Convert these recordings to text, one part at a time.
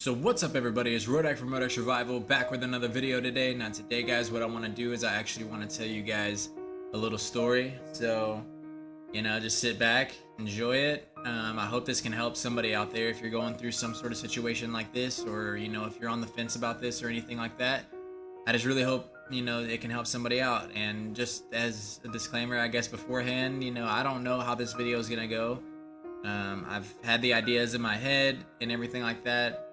So what's up everybody, it's Rodak from Rodak Survival back with another video today. Now today guys, what I want to do is I actually want to tell you guys a little story. So, just sit back, enjoy it. I hope this can help somebody out there if you're going through some sort of situation like this, or if you're on the fence about this or anything like that. I just really hope it can help somebody out. And just as a disclaimer, I guess beforehand, I don't know how this video is gonna go. I've had the ideas in my head and everything like that.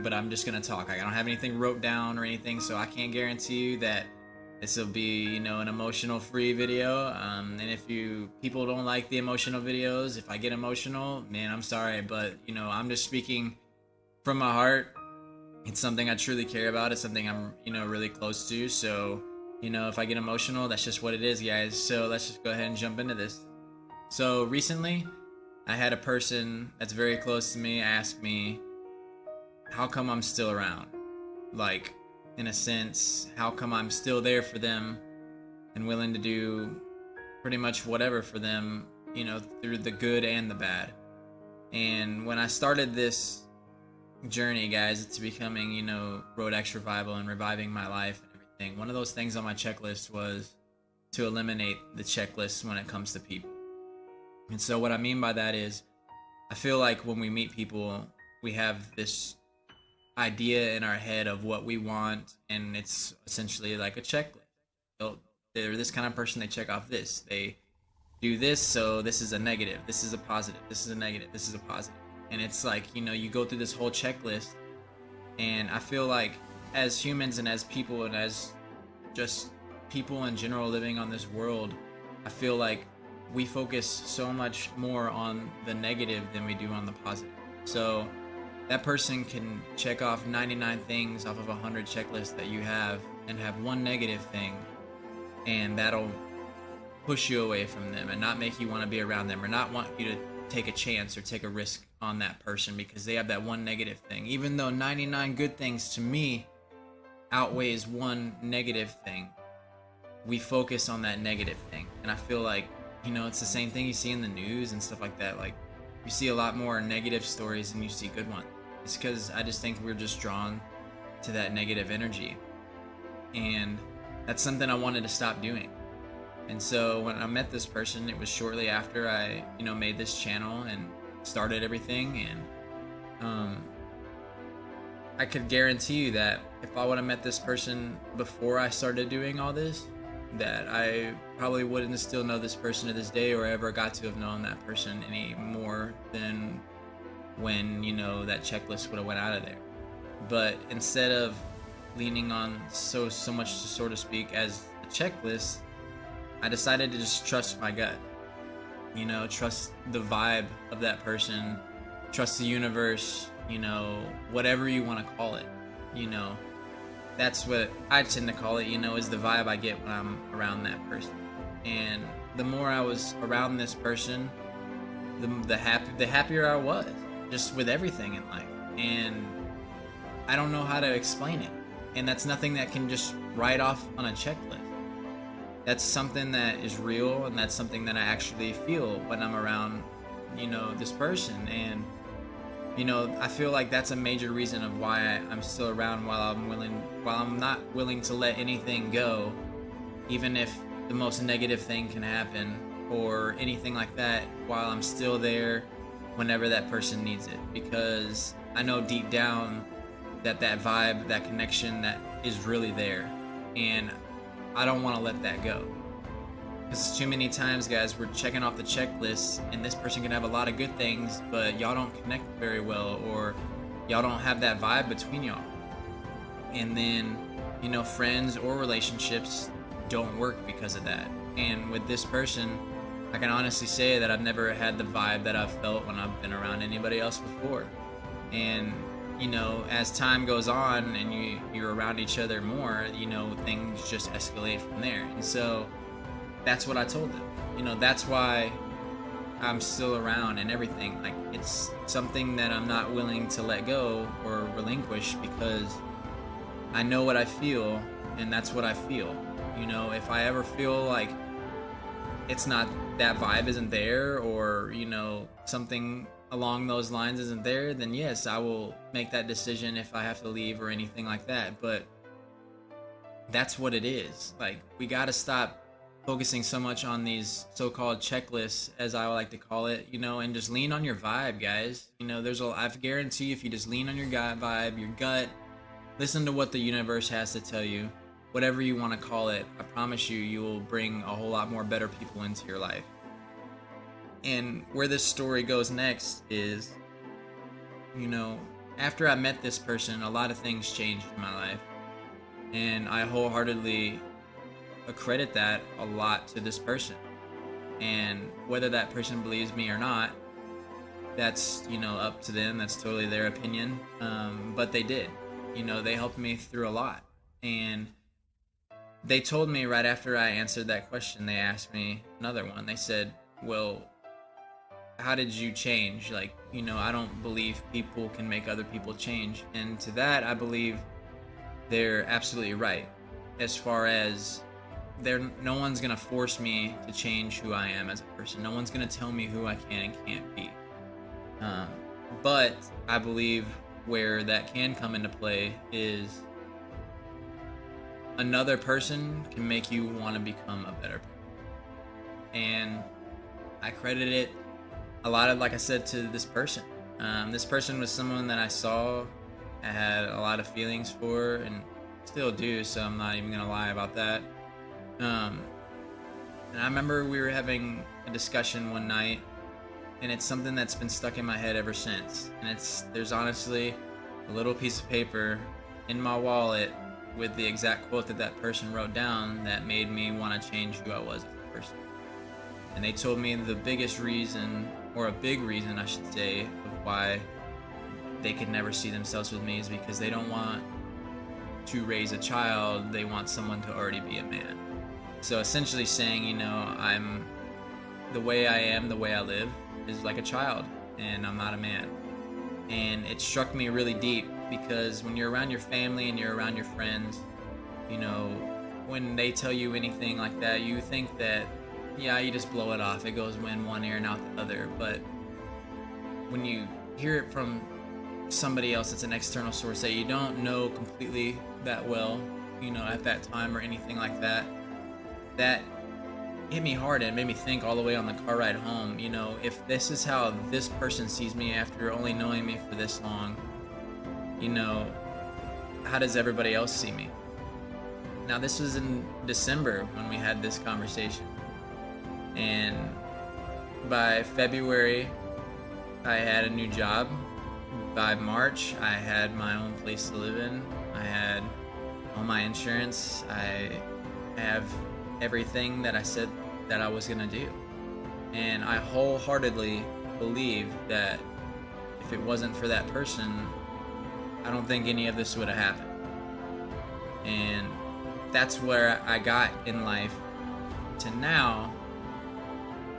But I'm just gonna talk. I don't have anything wrote down or anything, so I can't guarantee you that this will be, an emotional free video. And if people don't like the emotional videos, if I get emotional, man, I'm sorry, but I'm just speaking from my heart. It's something I truly care about. It's something I'm, really close to. So, if I get emotional, that's just what it is, guys. So let's just go ahead and jump into this. So recently, I had a person that's very close to me ask me, how come I'm still around? Like, in a sense, how come I'm still there for them and willing to do pretty much whatever for them, through the good and the bad. And when I started this journey, guys, to becoming, Rodak Survival and reviving my life and everything, one of those things on my checklist was to eliminate the checklist when it comes to people. And so what I mean by that is, I feel like when we meet people, we have this idea in our head of what we want, and it's essentially like a checklist. So they're this kind of person, they check off this. They do this, so this is a negative, this is a positive, this is a negative, this is a positive. And it's like, you go through this whole checklist, and I feel like as humans and as people and as just people in general living on this world, I feel like we focus so much more on the negative than we do on the positive. So that person can check off 99 things off of 100 checklists that you have and have one negative thing, and that'll push you away from them and not make you want to be around them, or not want you to take a chance or take a risk on that person because they have that one negative thing. Even though 99 good things to me outweighs one negative thing, we focus on that negative thing. And I feel like it's the same thing you see in the news and stuff like that. Like, you see a lot more negative stories than you see good ones. It's because I just think we're just drawn to that negative energy. And that's something I wanted to stop doing. And so when I met this person, it was shortly after I, made this channel and started everything. And I could guarantee you that if I would have met this person before I started doing all this, that I probably wouldn't still know this person to this day, or ever got to have known that person any more than when that checklist would have went out of there. But instead of leaning on so much, so to speak, as a checklist, I decided to just trust my gut, trust the vibe of that person, trust the universe, whatever you want to call it. That's what I tend to call it, is the vibe I get when I'm around that person. And the more I was around this person, the happier I was, just with everything in life. And I don't know how to explain it. And that's nothing that can just write off on a checklist. That's something that is real, and that's something that I actually feel when I'm around, this person. And I feel like that's a major reason of why I'm still around while I'm not willing to let anything go, even if the most negative thing can happen or anything like that, while I'm still there whenever that person needs it. Because I know deep down that vibe, that connection, that is really there, and I don't want to let that go. Because too many times, guys, we're checking off the checklist, and this person can have a lot of good things, but y'all don't connect very well, or y'all don't have that vibe between y'all. And then, friends or relationships don't work because of that. And with this person, I can honestly say that I've never had the vibe that I've felt when I've been around anybody else before. And, as time goes on and you're around each other more, things just escalate from there. And so that's what I told them. That's why I'm still around and everything. Like, it's something that I'm not willing to let go or relinquish, because I know what I feel, and that's what I feel. If I ever feel like it's not, that vibe isn't there, or something along those lines isn't there, then yes, I will make that decision if I have to leave or anything like that. But that's what it is. Like, we got to stop focusing so much on these so-called checklists, as I like to call it, and just lean on your vibe, guys. I guarantee you, if you just lean on your gut vibe, your gut, listen to what the universe has to tell you, whatever you want to call it, I promise you, you will bring a whole lot more better people into your life. And where this story goes next is, after I met this person, a lot of things changed in my life. And I wholeheartedly accredit that a lot to this person. And whether that person believes me or not, that's, up to them. That's totally their opinion. But they did. They helped me through a lot. And they told me right after I answered that question, they asked me another one. They said, well, how did you change? Like, I don't believe people can make other people change. And to that, I believe they're absolutely right. As far as no one's gonna force me to change who I am as a person. No one's gonna tell me who I can and can't be. But I believe where that can come into play is another person can make you want to become a better person. And I credit it a lot of, like I said, to this person. This person was someone that I saw, I had a lot of feelings for, and still do, so I'm not even gonna lie about that. And I remember we were having a discussion one night, and it's something that's been stuck in my head ever since. And there's honestly a little piece of paper in my wallet with the exact quote that person wrote down that made me want to change who I was as a person. And they told me the biggest reason, or a big reason I should say, of why they could never see themselves with me is because they don't want to raise a child, they want someone to already be a man. So essentially saying, I'm the way I am, the way I live is like a child, and I'm not a man. And it struck me really deep, because when you're around your family and you're around your friends, when they tell you anything like that, you think that, yeah, you just blow it off. It goes in one ear and out the other. But when you hear it from somebody else that's an external source that you don't know completely that well, at that time or anything like that, that hit me hard and made me think all the way on the car ride home. If this is how this person sees me after only knowing me for this long, how does everybody else see me? Now, this was in December when we had this conversation, and by February I had a new job. By March I had my own place to live in. I had all my insurance. I have everything that I said that I was gonna do. And I wholeheartedly believe that if it wasn't for that person, I don't think any of this would have happened. And that's where I got in life to now,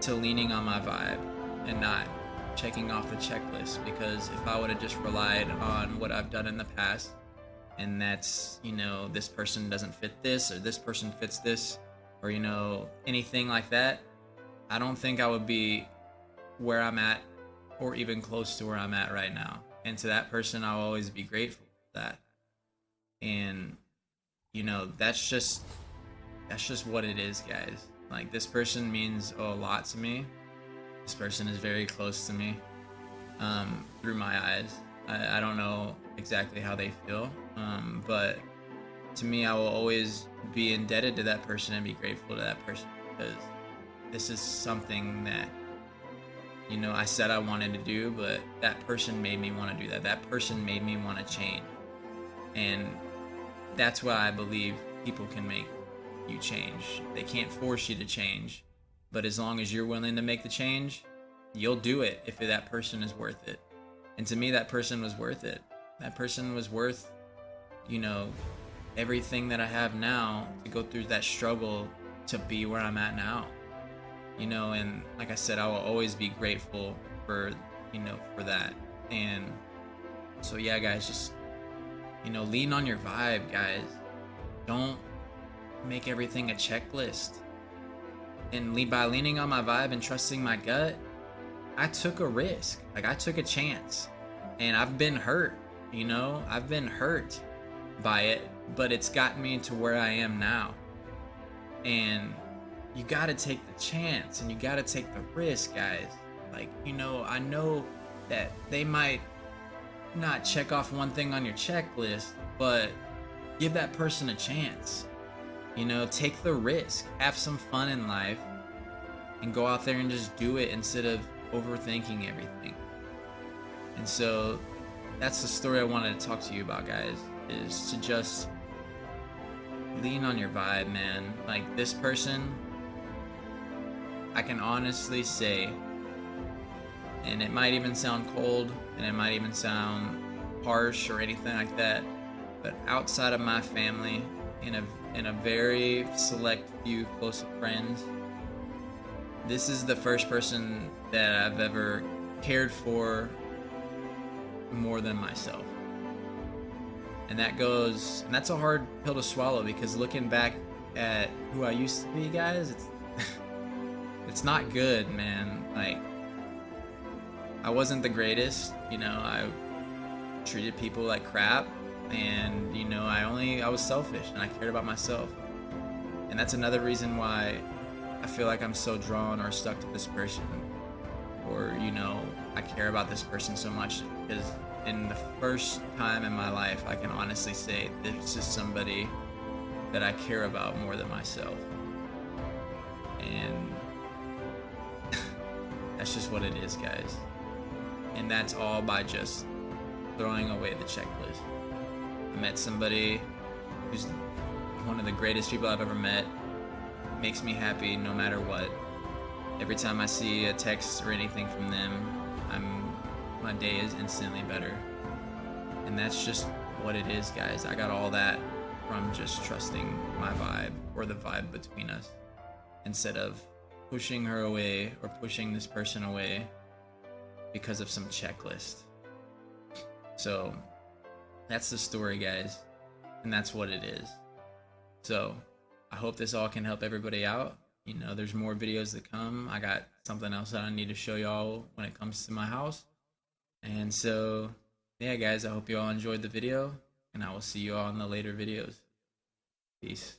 to leaning on my vibe and not checking off the checklist. Because if I would have just relied on what I've done in the past, and that's, this person doesn't fit this, or this person fits this, or anything like that, I don't think I would be where I'm at, or even close to where I'm at right now. And to that person, I'll always be grateful for that. And that's just what it is, guys. Like, this person means a lot to me. This person is very close to me, through my eyes. I don't know exactly how they feel, but to me, I will always be indebted to that person and be grateful to that person, because this is something that, I said I wanted to do, but that person made me want to do that. That person made me want to change. And that's why I believe people can make you change. They can't force you to change, but as long as you're willing to make the change, you'll do it if that person is worth it. And to me, that person was worth it. That person was worth, everything that I have now, to go through that struggle to be where I'm at now. And like I said, I will always be grateful for, for that. And so, yeah, guys, just, lean on your vibe, guys. Don't make everything a checklist. And by leaning on my vibe and trusting my gut, I took a risk. Like, I took a chance. And I've been hurt, you know? I've been hurt by it, but it's gotten me to where I am now. And you gotta take the chance and you gotta take the risk, guys. Like, you know, I know that they might not check off one thing on your checklist, but give that person a chance. You know, take the risk, have some fun in life, and go out there and just do it instead of overthinking everything. And so that's the story I wanted to talk to you about, guys, is to just lean on your vibe, man. Like, this person, I can honestly say, and it might even sound cold and it might even sound harsh or anything like that, but outside of my family, in a very select few close friends, this is the first person that I've ever cared for more than myself. And that's a hard pill to swallow, because looking back at who I used to be, guys, it's not good, man. Like, I wasn't the greatest, you know, I treated people like crap, and, you know, I was selfish and I cared about myself. And that's another reason why I feel like I'm so drawn or stuck to this person, or, you know, I care about this person so much, because in the first time in my life, I can honestly say this is somebody that I care about more than myself. And that's just what it is, guys. And that's all by just throwing away the checklist. I met somebody who's one of the greatest people I've ever met. Makes me happy no matter what. Every time I see a text or anything from them, my day is instantly better. And that's just what it is, guys. I got all that from just trusting my vibe, or the vibe between us, instead of pushing her away or pushing this person away because of some checklist. So that's the story, guys, and that's what it is. So I hope this all can help everybody out. You know, there's more videos to come. I got something else that I need to show y'all when it comes to my house. And so, yeah, guys, I hope you all enjoyed the video, and I will see you all in the later videos. Peace.